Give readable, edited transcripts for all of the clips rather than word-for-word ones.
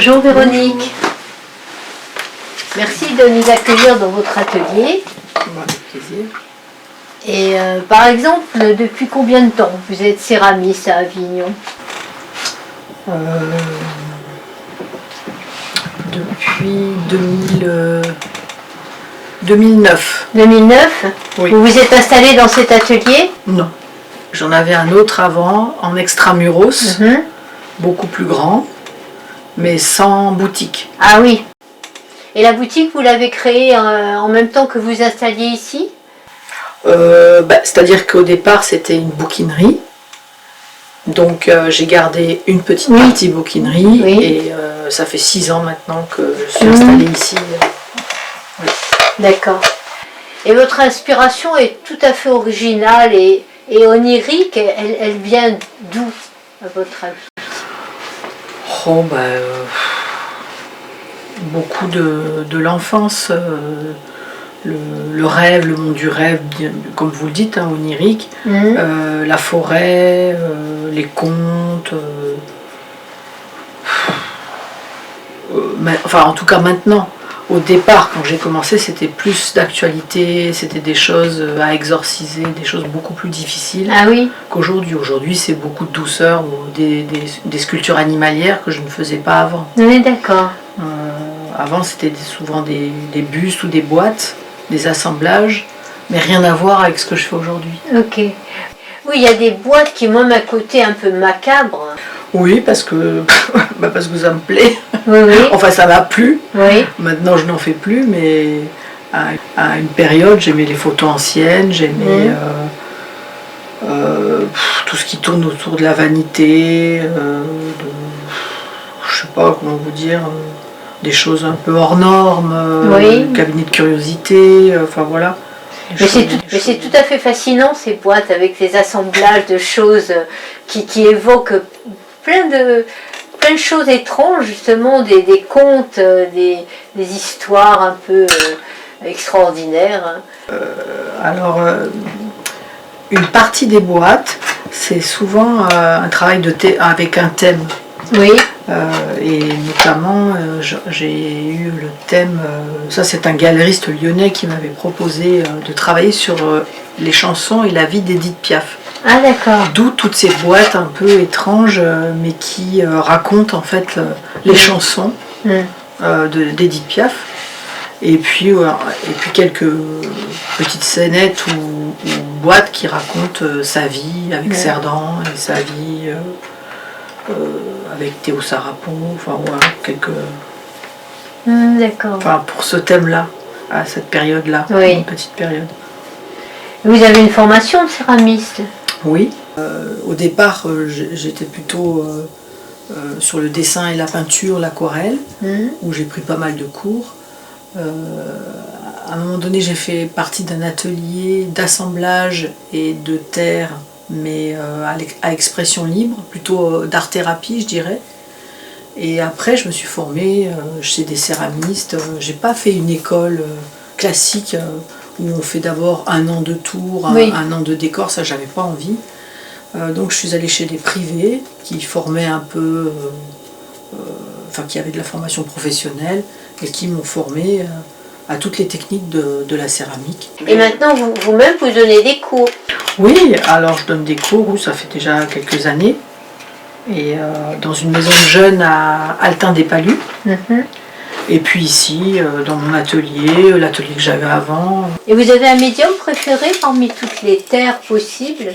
Bonjour Véronique. Merci de nous accueillir dans votre atelier. Avec plaisir. Et par exemple, depuis combien de temps vous êtes céramiste à Avignon? Depuis 2009. 2009? Oui. Vous vous êtes installé dans cet atelier? Non. J'en avais un autre avant, en extramuros, beaucoup plus grand, mais sans boutique. Ah oui. Et la boutique, vous l'avez créée en même temps que vous installiez ici? C'est-à-dire qu'au départ, c'était une bouquinerie. Donc j'ai gardé une petite partie bouquinerie et ça fait 6 ans maintenant que je suis installée ici. D'accord. Et votre inspiration est tout à fait originale et onirique. Elle vient d'où, à votre avis? Beaucoup de l'enfance, le rêve, le monde du rêve, comme vous le dites, onirique, la forêt, les contes, en tout cas maintenant. Au départ, quand j'ai commencé, c'était plus d'actualité, c'était des choses à exorciser, des choses beaucoup plus difficiles qu'aujourd'hui. Aujourd'hui, c'est beaucoup de douceur, des sculptures animalières que je ne faisais pas avant. On est d'accord. Avant, c'était souvent des bustes ou des boîtes, des assemblages, mais rien à voir avec ce que je fais aujourd'hui. Ok. Oui, il y a des boîtes qui ont même un côté un peu macabre. Oui, parce que ça me plaît. Oui. Enfin, ça m'a plu. Oui. Maintenant, je n'en fais plus, mais à une période, j'aimais les photos anciennes, j'aimais tout ce qui tourne autour de la vanité, je sais pas comment vous dire, des choses un peu hors normes, cabinet de curiosité, enfin voilà. Mais c'est tout à fait fascinant ces boîtes avec ces assemblages de choses qui évoquent plein de choses étranges, justement, des contes, des histoires un peu extraordinaires. Une partie des boîtes, c'est souvent un travail avec un thème. Oui. Et notamment, j'ai eu le thème, ça c'est un galeriste lyonnais qui m'avait proposé de travailler sur les chansons et la vie d'Édith Piaf. Ah d'accord. D'où toutes ces boîtes un peu étranges, mais qui racontent en fait les chansons d'Édith Piaf. Et puis quelques petites scénettes ou boîtes qui racontent sa vie avec Cerdan et sa vie avec Théo Sarapon, enfin voilà, quelques... D'accord. Enfin pour ce thème-là, à cette période-là, une petite période. Vous avez une formation de céramiste? Oui. Au départ, j'étais plutôt sur le dessin et la peinture, l'aquarelle, où j'ai pris pas mal de cours. À un moment donné, j'ai fait partie d'un atelier d'assemblage et de terre, mais à expression libre, plutôt d'art-thérapie, je dirais. Et après, je me suis formée chez des céramistes. J'ai pas fait une école classique où on fait d'abord 1 an de tour, un an de décor, ça j'avais pas envie. Donc je suis allée chez des privés qui formaient un peu, qui avaient de la formation professionnelle et qui m'ont formée à toutes les techniques de la céramique. Et maintenant vous-même vous donnez des cours? Oui, alors je donne des cours, ça fait déjà quelques années. Et dans une maison de jeunes à Altin-des-Palus. Et puis ici, dans mon atelier, l'atelier que j'avais avant. Et vous avez un médium préféré parmi toutes les terres possibles?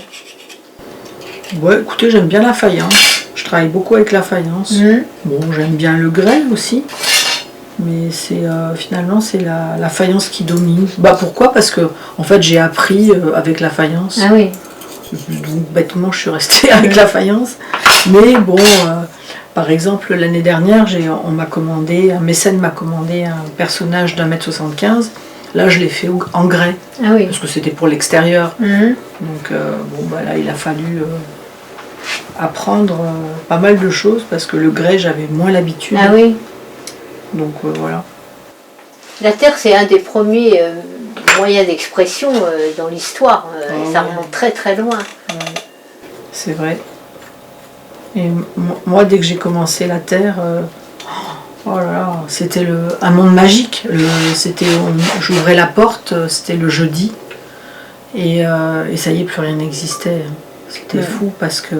Ouais, écoutez, j'aime bien la faïence. Je travaille beaucoup avec la faïence. Bon, j'aime bien le grès aussi. Mais finalement, c'est la faïence qui domine. Pourquoi? Parce que, en fait, j'ai appris avec la faïence. Ah oui. Donc, bêtement, je suis restée avec la faïence. Mais bon... Par exemple, l'année dernière, un mécène m'a commandé un personnage d'1,75 m. Là, je l'ai fait en grès, parce que c'était pour l'extérieur. Donc, là, il a fallu apprendre pas mal de choses, parce que le grès, j'avais moins l'habitude. Ah oui. Donc, voilà. La terre, c'est un des premiers moyens d'expression dans l'histoire. Ça remonte très très loin. C'est vrai. Et moi, dès que j'ai commencé la terre, Oh là là, c'était un monde magique. J'ouvrais la porte, c'était le jeudi, et ça y est, plus rien n'existait. C'était fou parce que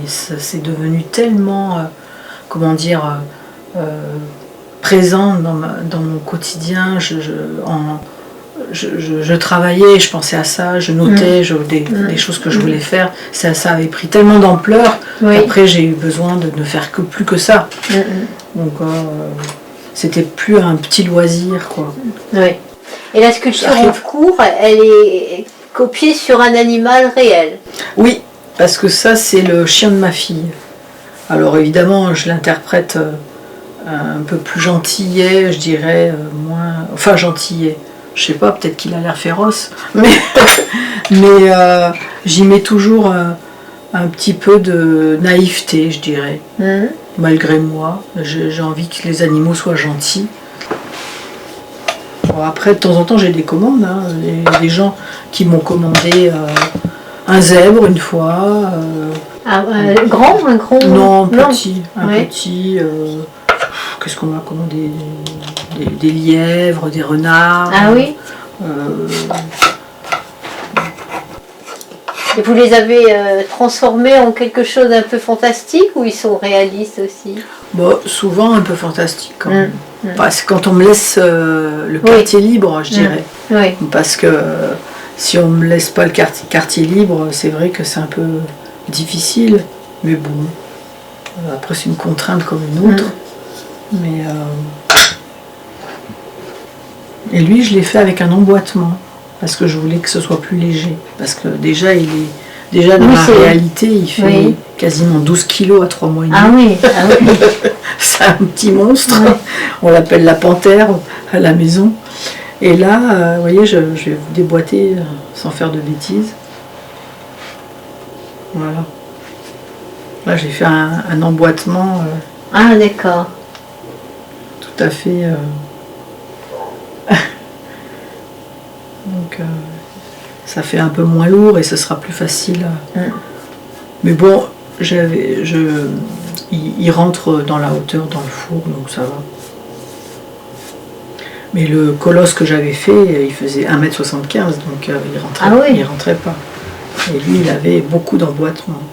c'est devenu tellement, comment dire, présent dans mon quotidien. Je travaillais, je pensais à ça, je notais des choses que je voulais faire. Ça avait pris tellement d'ampleur qu'après j'ai eu besoin de ne faire plus que ça. Donc c'était plus un petit loisir, quoi. Oui. Et la sculpture en cours, elle est copiée sur un animal réel. Oui, parce que ça c'est le chien de ma fille. Alors évidemment je l'interprète un peu plus gentillet, je dirais, moins... Enfin gentillet. Je sais pas, peut-être qu'il a l'air féroce, mais j'y mets toujours un petit peu de naïveté, je dirais. Malgré moi, j'ai envie que les animaux soient gentils. Bon, après, de temps en temps, j'ai des commandes. Hein. Des gens qui m'ont commandé un zèbre une fois. Grand, un gros? Non, petit. Petit. Qu'est-ce qu'on m'a commandé? Des lièvres, des renards. Ah oui. Et vous les avez transformés en quelque chose d'un peu fantastique ou ils sont réalistes aussi? Bon, souvent un peu fantastique quand même. Parce que quand on me laisse le quartier libre, je dirais. Oui. Parce que si on me laisse pas le quartier libre, c'est vrai que c'est un peu difficile. Mais bon, après c'est une contrainte comme une autre. Mais et lui, je l'ai fait avec un emboîtement parce que je voulais que ce soit plus léger. Parce que déjà, dans la réalité, il fait quasiment 12 kilos à 3 mois et demi. Ah oui. C'est un petit monstre. On l'appelle la panthère à la maison. Et là, vous voyez, je vais vous déboîter sans faire de bêtises. Voilà. Là, j'ai fait un emboîtement. Ah d'accord. Tout à fait. Donc ça fait un peu moins lourd et ce sera plus facile. Mais bon, il rentre dans la hauteur dans le four, donc ça va. Mais le colosse que j'avais fait, il faisait 1m75, donc il rentrait pas. Et lui, il avait beaucoup d'emboîtements.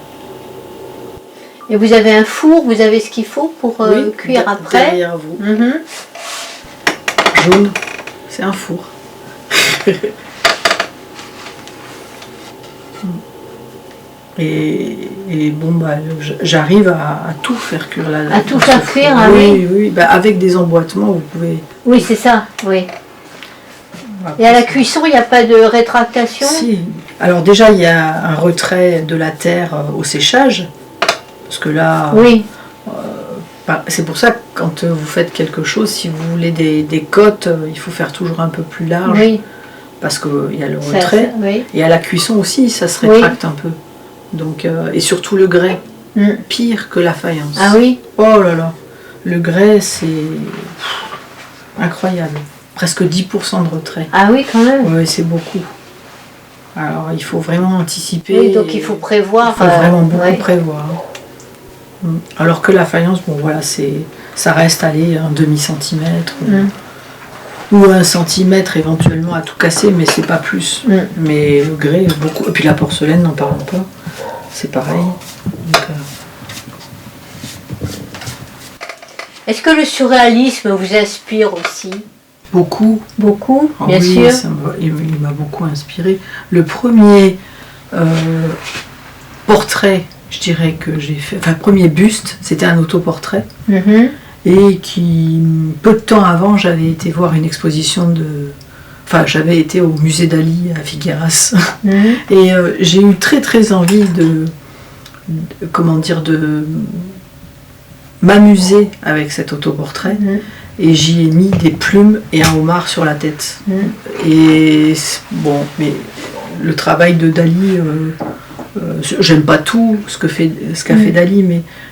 Et vous avez un four, vous avez ce qu'il faut pour cuire après? Derrière vous. Jaune, c'est un four. Et bon, j'arrive à tout faire cuire là. À tout faire cuire, ah oui. Oui, avec des emboîtements, vous pouvez. Oui, c'est ça, oui. Et à la cuisson, il n'y a pas de rétractation? Si. Alors déjà, il y a un retrait de la terre au séchage. Parce que là, c'est pour ça que quand vous faites quelque chose, si vous voulez des côtes, il faut faire toujours un peu plus large. Oui. Parce qu'il y a le retrait. Et à la cuisson aussi, ça se rétracte un peu. Donc, et surtout le grès, pire que la faïence. Ah oui? Oh là là, le grès, c'est incroyable. Presque 10% de retrait. Ah oui, quand même. Oui, c'est beaucoup. Alors, il faut vraiment anticiper. Oui, donc il faut prévoir. Il faut vraiment beaucoup prévoir. Alors que la faïence, bon voilà, ça reste aller un demi-centimètre ou 1 centimètre éventuellement à tout casser, mais c'est pas plus. Mais le grès, beaucoup. Et puis la porcelaine, n'en parlons pas, c'est pareil. Donc, est-ce que le surréalisme vous inspire aussi? Beaucoup. Beaucoup, bien oui, sûr. Il m'a beaucoup inspiré. Le premier portrait, je dirais que j'ai fait, enfin premier buste, c'était un autoportrait. Et qui, peu de temps avant, j'avais été voir une exposition j'avais été au musée d'Ali à Figueras. Et j'ai eu très très envie de m'amuser avec cet autoportrait. Et j'y ai mis des plumes et un homard sur la tête. Et bon, mais le travail de Dali, j'aime pas tout ce qu'a fait Dali,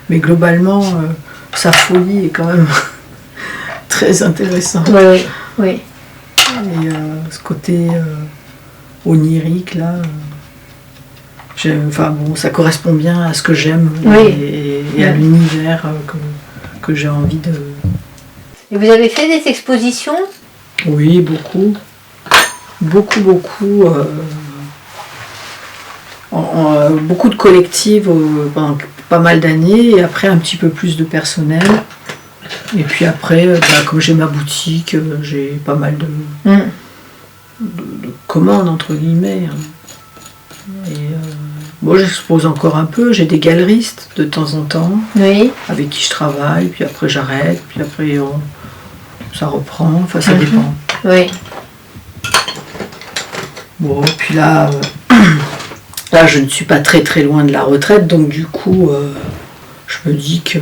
mais globalement, sa folie est quand même très intéressante. Oui. Et ce côté onirique, là, ça correspond bien à ce que j'aime et à l'univers que j'ai envie Et vous avez fait des expositions? Oui, beaucoup. Beaucoup. Beaucoup de collectives pendant pas mal d'années, et après un petit peu plus de personnel. Et puis après, comme j'ai ma boutique, j'ai pas mal de commandes, entre guillemets. Et moi, j'expose encore un peu, j'ai des galeristes de temps en temps, Oui. avec qui je travaille, puis après j'arrête, puis après ça reprend, enfin ça dépend. Oui. Bon, puis là, là, je ne suis pas très loin de la retraite, donc du coup, je me dis que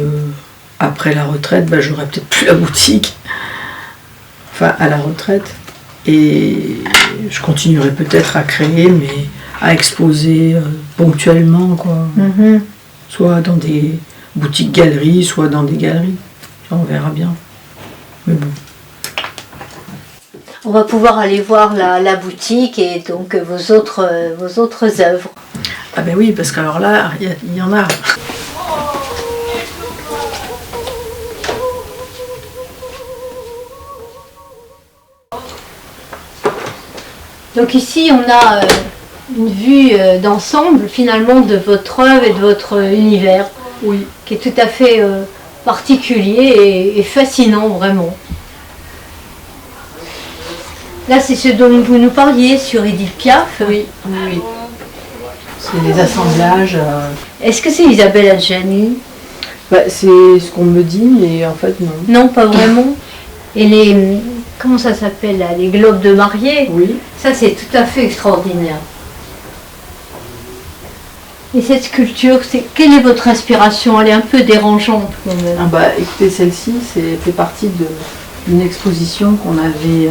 après la retraite, j'aurai peut-être plus la boutique, enfin à la retraite, et je continuerai peut-être à créer, mais à exposer ponctuellement, quoi. Soit dans des boutiques galeries, soit dans des galeries. On verra bien. Mais bon. On va pouvoir aller voir la boutique et donc vos autres œuvres. Ah ben oui, parce qu'alors là, il y en a. Donc ici, on a une vue d'ensemble finalement de votre œuvre et de votre univers, Oui. qui est tout à fait particulier et fascinant vraiment. Là, c'est ce dont vous nous parliez sur Édith Piaf. Oui. C'est des assemblages. Est-ce que c'est Isabelle Adjani? C'est ce qu'on me dit, mais en fait non. Non, pas vraiment. Et les... Comment ça s'appelle là? Les globes de mariée? Oui. Ça, c'est tout à fait extraordinaire. Et cette sculpture, quelle est votre inspiration? Elle est un peu dérangeante quand même. Écoutez, celle-ci, fait partie d'une exposition qu'on avait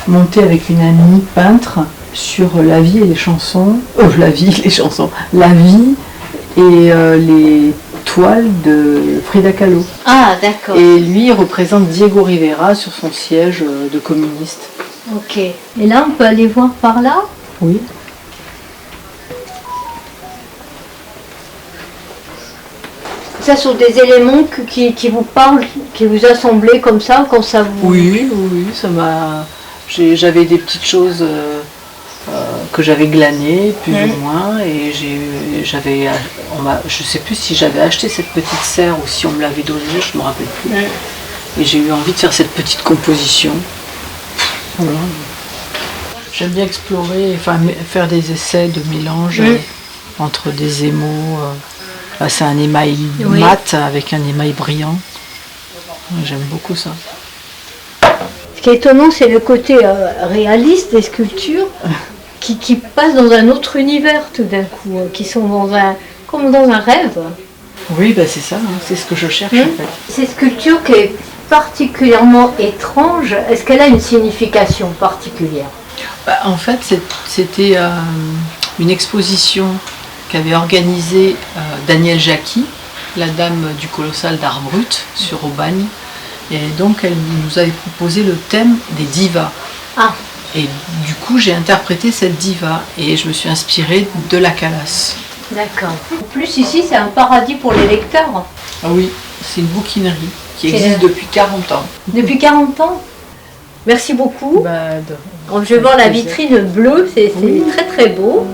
montée avec une amie peintre sur la vie et les chansons. La vie et les toiles de Frida Kahlo. Ah, d'accord. Et lui, il représente Diego Rivera sur son siège de communiste. Ok. Et là, on peut aller voir par là? Oui. Ça sont des éléments qui vous parlent, qui vous assemblez comme ça, quand ça vous... Oui, ça m'a... J'avais des petites choses que j'avais glanées, plus ou moins, et je sais plus si j'avais acheté cette petite serre ou si on me l'avait donnée, je ne me rappelle plus. Et j'ai eu envie de faire cette petite composition. Voilà. J'aime bien explorer, faire des essais de mélange entre des émaux. C'est un émail mat avec un émail brillant. J'aime beaucoup ça. Ce qui est étonnant, c'est le côté réaliste des sculptures qui passent dans un autre univers tout d'un coup, qui sont comme dans un rêve. Oui, c'est ça, c'est ce que je cherche en fait. Cette sculpture qui est particulièrement étrange, est-ce qu'elle a une signification particulière? En fait, c'était une exposition qu'avait organisée Danielle Jacqui, la dame du Colossal d'Art Brut sur Aubagne. Et donc elle nous avait proposé le thème des divas. Ah. Et du coup j'ai interprété cette diva et je me suis inspirée de la Calas. D'accord. En plus ici c'est un paradis pour les lecteurs. Ah oui, c'est une bouquinerie qui existe depuis 40 ans. Depuis 40 ans? Merci beaucoup. Je vais voir la vitrine bleue, c'est très très beau.